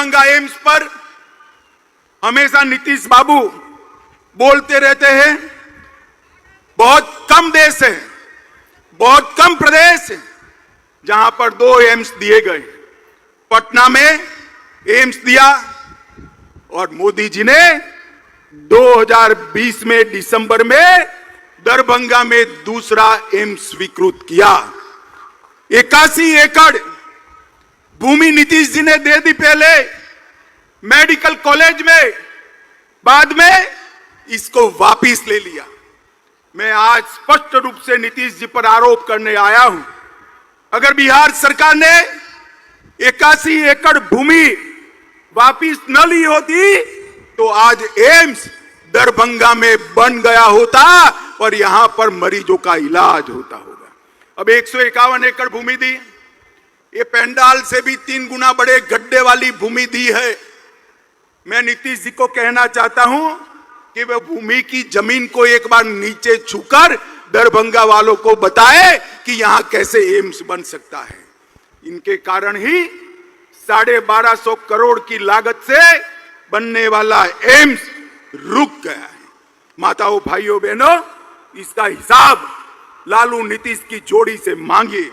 Darbhanga AIIMS पर हमेशा नीतीश बाबू बोलते रहते हैं, बहुत कम देश है, बहुत कम प्रदेश है जहां पर 2 एम्स दिए गए। पटना में एम्स दिया और मोदी जी ने 2020 में दिसंबर में दरभंगा में दूसरा एम्स स्वीकृत किया। 81 एकड़ भूमि नीतीश जी ने दे दी पहले मेडिकल कॉलेज में, बाद में इसको वापिस ले लिया। मैं आज स्पष्ट रूप से नीतीश जी पर आरोप करने आया हूं, अगर बिहार सरकार ने 81 एकड़ भूमि वापिस न ली होती तो आज एम्स दरभंगा में बन गया होता और यहां पर मरीजों का इलाज होता होगा। अब 151 एकड़ भूमि दी, ये पंडाल से भी 3 गुना बड़े गड्ढे वाली भूमि दी है। मैं नीतीश जी को कहना चाहता हूं कि वह भूमि की जमीन को एक बार नीचे छूकर दरभंगा वालों को बताए कि यहां कैसे एम्स बन सकता है। इनके कारण ही 1250 करोड़ की लागत से बनने वाला एम्स रुक गया है। माताओं, भाइयों, बहनों, इसका हिसाब लालू नीतीश की जोड़ी से मांगिए।